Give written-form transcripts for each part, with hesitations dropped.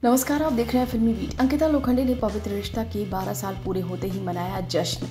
नमस्कार, आप देख रहे हैं फिल्मी बीट। अंकिता लोखंडे ने पवित्र रिश्ता के 12 साल पूरे होते ही मनाया जश्न।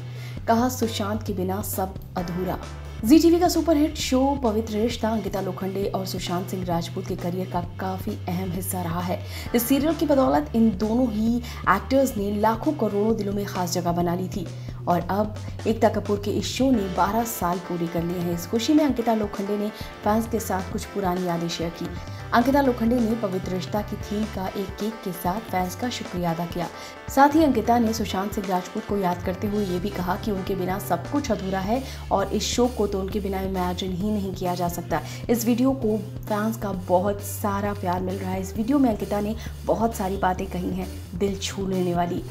कहा सुशांत के बिना सब अधूरा। जी टीवी का सुपरहिट शो पवित्र रिश्ता अंकिता लोखंडे और सुशांत सिंह राजपूत के करियर का काफी अहम हिस्सा रहा है। इस सीरियल की बदौलत इन दोनों ही एक्टर्स ने लाखों करोड़ों दिलों में खास जगह बना ली थी और अब एकता कपूर के इस शो ने 12 साल पूरे कर लिए हैं। इस खुशी में अंकिता लोखंडे ने फैंस के साथ कुछ पुरानी यादें शेयर की। अंकिता लोखंडे ने पवित्र रिश्ता की थीम का एक केक के साथ फैंस का शुक्रिया अदा किया। साथ ही अंकिता ने सुशांत सिंह राजपूत को याद करते हुए ये भी कहा कि उनके बिना सब कुछ अधूरा है और इस शो को तो उनके बिना इमेजिन ही नहीं किया जा सकता। इस वीडियो को फैंस का बहुत सारा प्यार मिल रहा है। इस वीडियो में अंकिता ने बहुत सारी बातें कही हैं दिल छू लेने वाली।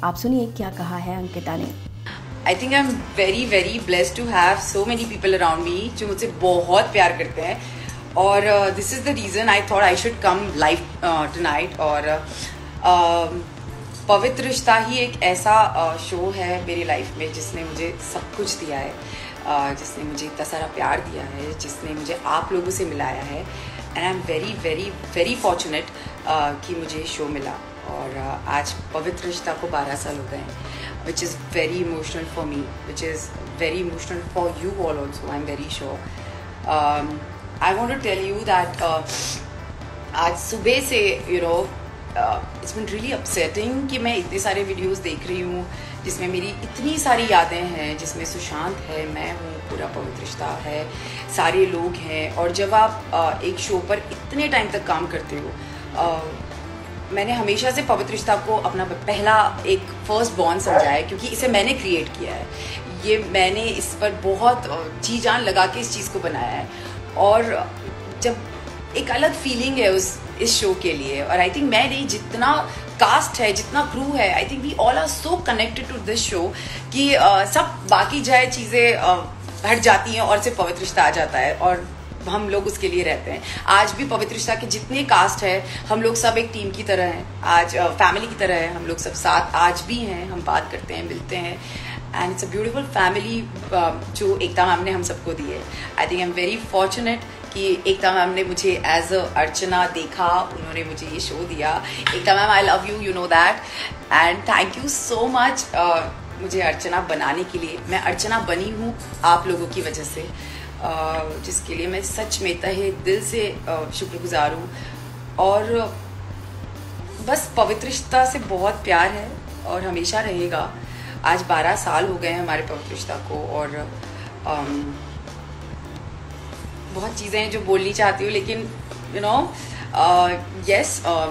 आप सुनिए क्या कहा है अंकिता ने। I think I'm very very blessed to have so many people around me जो मुझसे बहुत प्यार करते हैं और this is the reason I thought I should come live tonight। और पवित्र रिश्ता ही एक ऐसा शो है मेरी लाइफ में जिसने मुझे सब कुछ दिया है, जिसने मुझे इतना सारा प्यार दिया है, जिसने मुझे आप लोगों से मिलाया है and I am very very very fortunate कि मुझे शो मिला। और आज पवित्र रिश्ता को 12 साल हो गए हैं, which is very emotional for me, which is very emotional for you all also, I'm very sure। I want to tell you that आज सुबह से it's been really upsetting कि मैं इतने सारे वीडियोस देख रही हूँ जिसमें मेरी इतनी सारी यादें हैं, जिसमें सुशांत है, मैं हूँ, पूरा पवित्र रिश्ता है, सारे लोग हैं। और जब आप एक शो पर इतने टाइम तक काम करते हो, मैंने हमेशा से पवित्र रिश्ता को अपना पहला एक फर्स्ट बॉर्न समझा है क्योंकि इसे मैंने क्रिएट किया है। ये मैंने इस पर बहुत जी जान लगा के इस चीज़ को बनाया है और जब एक अलग फीलिंग है इस शो के लिए। और आई थिंक मैं नहीं, जितना कास्ट है, जितना क्रू है, I think we all are so connected to this show कि सब बाकी जाए चीज़ें हट जाती हैं और सिर्फ पवित्र रिश्ता आ जाता है और हम लोग उसके लिए रहते हैं। आज भी पवित्र रिश्ता के जितने कास्ट है, हम लोग सब एक टीम की तरह हैं, आज फैमिली की तरह है। हम लोग सब साथ आज भी हैं, हम बात करते हैं, मिलते हैं and it's a beautiful family जो एकता मैम ने हम सबको दी है। I think I am very fortunate कि एकता मैम ने मुझे एज अ अर्चना देखा, उन्होंने मुझे ये शो दिया। Ekta ma'am, I love you, you know that and thank you so much मुझे अर्चना बनाने के लिए। मैं अर्चना बनी हूँ आप लोगों की वजह से, जिसके लिए मैं सच में तहे दिल से शुक्रगुजार हूँ। और बस पवित्र रिश्ता से बहुत प्यार है और हमेशा रहेगा। आज 12 साल हो गए हैं हमारे पवित्र रिश्ता को और बहुत चीज़ें हैं जो बोलनी चाहती हूँ, लेकिन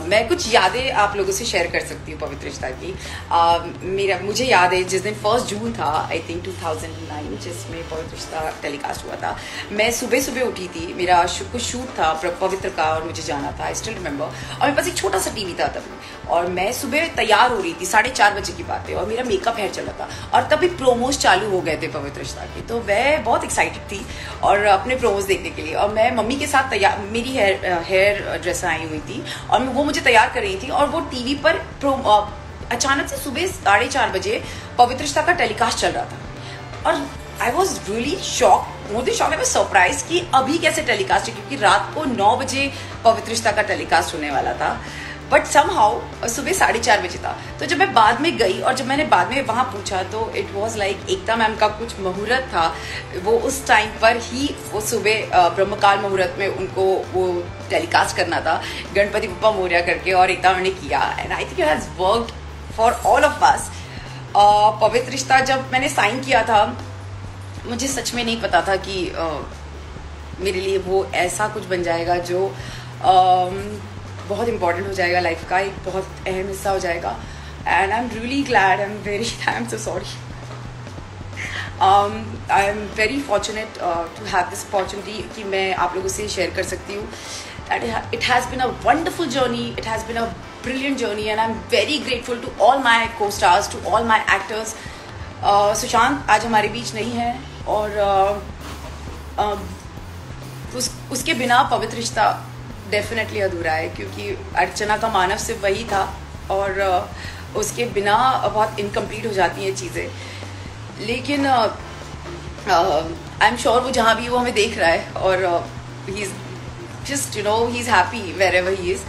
मैं कुछ यादें आप लोगों से शेयर कर सकती हूँ पवित्र रिश्ता की। मुझे याद है जिस दिन 1 जून था, आई थिंक 2009, जिसमें पवित्र रिश्ता टेलीकास्ट हुआ था। मैं सुबह सुबह उठी थी, मेरा कुछ शूट था पवित्र का और मुझे जाना था, आई स्टिल रिमेंबर। और मेरे पास एक छोटा सा टीवी था तभी और मैं सुबह तैयार हो रही थी, 4:30 बजे की बात है, और मेरा मेकअप हेयर चला था और तभी प्रोमोज चालू हो गए थे पवित्र रिश्ता के। तो मैं बहुत एक्साइटेड थी और अपने प्रोमोज देखने के लिए, और मैं मम्मी के साथ तैयार, मेरी हेयर ड्रेस आई हुई थी और वो मुझे तैयार कर रही थी और वो टीवी पर अचानक से सुबह 4:30 बजे पवित्र रिश्ता का टेलीकास्ट चल रहा था और I was really shock, more than shock, I was surprise कि अभी कैसे टेलीकास्ट है, क्योंकि रात को 9 बजे पवित्र रिश्ता का टेलीकास्ट होने वाला था, बट समहाउ सुबह 4:30 बजे था। तो जब मैं बाद में गई और जब मैंने बाद में वहाँ पूछा तो it was like Ekta ma'am का कुछ मुहूर्त था, वो उस टाइम पर ही वो सुबह ब्रह्मकाल मुहूर्त में उनको वो टेलीकास्ट करना था, गणपति बप्पा मोरया करके, और एकता मैम ने किया and I think it has worked for all of us. पवित्र रिश्ता जब मैंने साइन किया था, मुझे सच में नहीं पता था कि मेरे लिए वो ऐसा कुछ बन जाएगा जो बहुत इंपॉर्टेंट हो जाएगा, लाइफ का एक बहुत अहम हिस्सा हो जाएगा। And I am really glad, I am so sorry, I am very fortunate to have this opportunity कि मैं आप लोगों से शेयर कर सकती हूँ। It has been a wonderful journey, it has been a brilliant journey and I'm very grateful to all my co-stars, to all my actors। Sushant आज हमारे बीच नहीं है और उसके बिना पवित्र रिश्ता डेफिनेटली अधूरा है, क्योंकि अर्चना का मानव सिर्फ वही था और उसके बिना बहुत इनकम्प्लीट हो जाती हैं चीज़ें। लेकिन आई एम श्योर वो जहाँ भी वो हमें देख रहा है और he is just he is happy wherever he is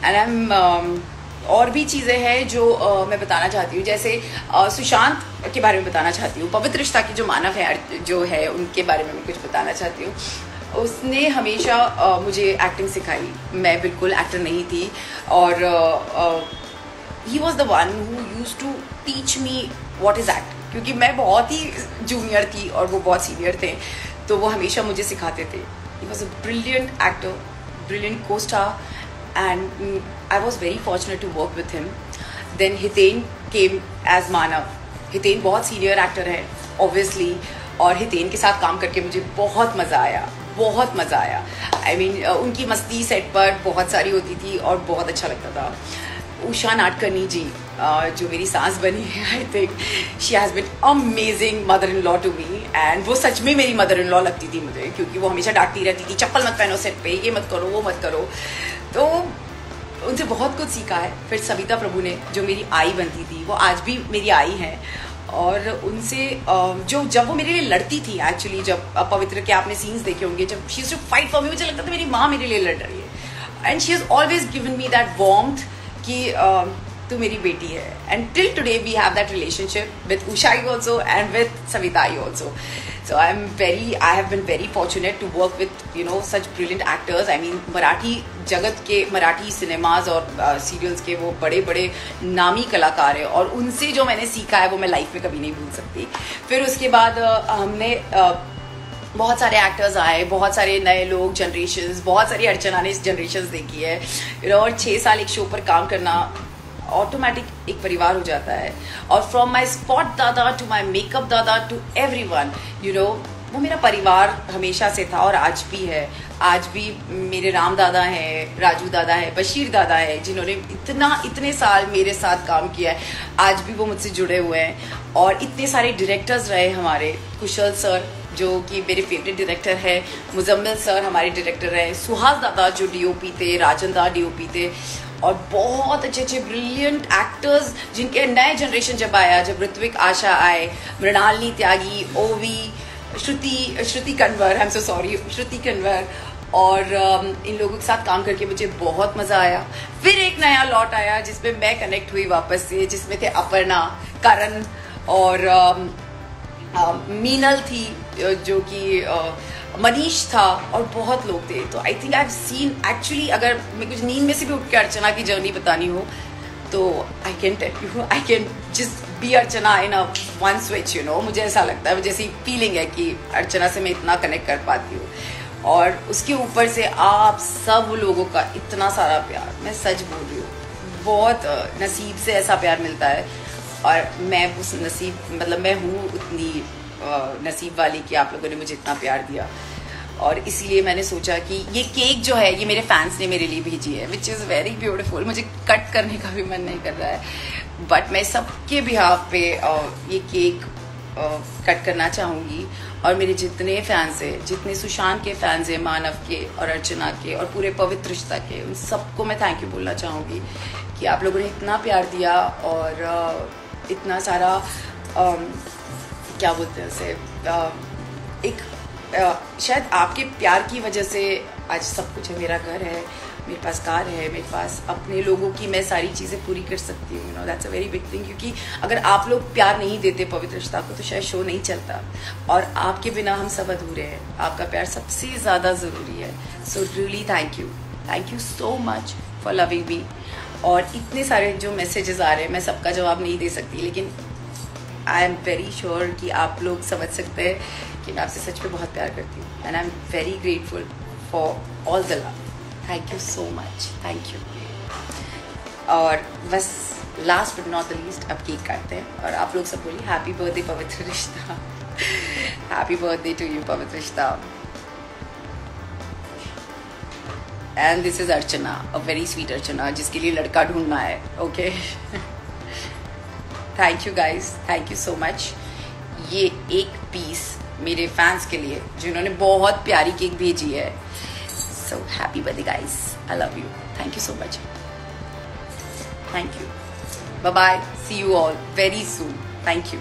and I am और भी चीज़ें हैं जो मैं बताना चाहती हूँ, जैसे सुशांत के बारे में बताना चाहती हूँ। पवित्र रिश्ता की जो मानव है जो है उनके बारे में मैं कुछ बताना चाहती हूँ। उसने हमेशा मुझे एक्टिंग सिखाई। मैं बिल्कुल एक्टर नहीं थी और he was the one who used to teach me what is act, क्योंकि मैं बहुत ही जूनियर थी और वो बहुत सीनियर थे, तो वो हमेशा मुझे सिखाते थे। He was a brilliant actor, brilliant co-star, and I was very fortunate to work with him. Then Hiten came as Manav. Hiten बहुत सीनियर एक्टर है obviously, और हितेन के साथ काम करके मुझे बहुत मज़ा आया, बहुत मज़ा आया। I mean, उनकी मस्ती सेट पर बहुत सारी होती थी और बहुत अच्छा लगता था। उषा नाडकर्णी जी जो मेरी सास बनी है, I think she has been amazing mother in law to me, and वो सच में मेरी मदर इन लॉ लगती थी मुझे, क्योंकि वो हमेशा डांटती रहती थी, चप्पल मत पहनो सेट पे, ये मत करो, वो मत करो। तो उनसे बहुत कुछ सीखा है। फिर सविता प्रभु ने जो मेरी आई बनती थी, वो आज भी मेरी आई है, और उनसे जब वो मेरे लिए लड़ती थी, एक्चुअली जब पवित्र के आपने सीन्स देखे होंगे, जब she used to fight for me, मुझे लगता था मेरी माँ मेरे लिए लड़ रही है। And she has always given me that warmth कि तू मेरी बेटी है। And till today we have that relationship with Usha also and with Savita also. So I have been very fortunate to work with, you know, such brilliant actors. I mean, Marathi जगत के, Marathi cinemas और serials के वो बड़े बड़े नामी कलाकार हैं, और उनसे जो मैंने सीखा है वो मैं लाइफ में कभी नहीं भूल सकती। फिर उसके बाद हमने बहुत सारे एक्टर्स आए, बहुत सारे नए लोग, जनरेशन्स, बहुत सारी अर्चना ने जनरेशन्स देखी है, you know, और 6 साल एक शो पर काम करना ऑटोमेटिक एक परिवार हो जाता है। और फ्रॉम माई स्पॉट दादा टू माई मेकअप दादा टू एवरीवन, यू नो, वो मेरा परिवार हमेशा से था और आज भी है। आज भी मेरे राम दादा हैं, राजू दादा है, बशीर दादा है, जिन्होंने इतने साल मेरे साथ काम किया है, आज भी वो मुझसे जुड़े हुए हैं। और इतने सारे डायरेक्टर्स रहे हमारे, कुशल सर जो कि मेरे फेवरेट डायरेक्टर है, मुजम्मिल सर हमारे डायरेक्टर रहे, सुहास दादा जो डीओपी थे, राजन दादा डीओपी थे, और बहुत अच्छे अच्छे ब्रिलियंट एक्टर्स जिनके नए जनरेशन जब आया, जब ऋत्विक आशा आए, मृणालिनी त्यागी, ओवी, Shruti Kanwar, I am so sorry, Shruti Kanwar, और इन लोगों के साथ काम करके मुझे बहुत मज़ा आया। फिर एक नया लॉट आया जिसमें मैं कनेक्ट हुई वापस से, जिसमें थे अपर्णा, करण और मीनल थी, जो कि मनीष था, और बहुत लोग थे। तो I think I have seen, actually अगर मैं कुछ नींद में से भी उठ के अर्चना की जर्नी बतानी हो तो I can tell you, I can just be Archana in a one switch, you know. मुझे ऐसा लगता है, जैसी फीलिंग है कि अर्चना से मैं इतना कनेक्ट कर पाती हूँ, और उसके ऊपर से आप सब लोगों का इतना सारा प्यार, मैं सच बोल रही हूँ, बहुत नसीब से ऐसा प्यार मिलता है। और मैं उस नसीब, मतलब मैं हूँ उतनी नसीब वाली कि आप लोगों ने मुझे इतना प्यार दिया। और इसीलिए मैंने सोचा कि ये केक जो है ये मेरे फैंस ने मेरे लिए भेजी है, विच इज़ वेरी ब्यूटीफुल। मुझे कट करने का भी मन नहीं कर रहा है, बट मैं सबके बिहाफ पे ये केक कट करना चाहूँगी। और मेरे जितने फैंस हैं, जितने सुशांत के फैंस हैं, मानव के और अर्चना के और पूरे पवित्र रिश्ता के, उन सबको मैं थैंक यू बोलना चाहूँगी कि आप लोगों ने इतना प्यार दिया, और इतना सारा क्या बोलते हैं उसे, शायद आपके प्यार की वजह से आज सब कुछ है। मेरा घर है, मेरे पास कार है, मेरे पास अपने लोगों की मैं सारी चीज़ें पूरी कर सकती हूँ, you know, that's a very big thing. क्योंकि अगर आप लोग प्यार नहीं देते पवित्र रिश्ता को तो शायद शो नहीं चलता, और आपके बिना हम सब अधूरे हैं। आपका प्यार सबसे ज़्यादा ज़रूरी है। So really thank you so much for loving me. और इतने सारे जो मैसेजेस आ रहे हैं, मैं सबका जवाब नहीं दे सकती, लेकिन आई एम वेरी श्योर कि आप लोग समझ सकते हैं कि मैं आपसे सच में बहुत प्यार करती हूँ, and I am very grateful for all the love. Thank you so much, thank you. और बस last but not the least, अब केक काटते हैं, और आप लोग सब बोलिए हैप्पी बर्थडे पवित्र रिश्ता, happy birthday to you Pavitra Rishta. And this is Archana, a very sweet Archana, जिसके लिए लड़का ढूंढना है। Okay, thank you guys, thank you so much. ये एक पीस मेरे फैंस के लिए जिन्होंने बहुत प्यारी केक भेजी है। So happy birthday guys, I love you, thank you so much, thank you, bye bye, see you all very soon, thank you.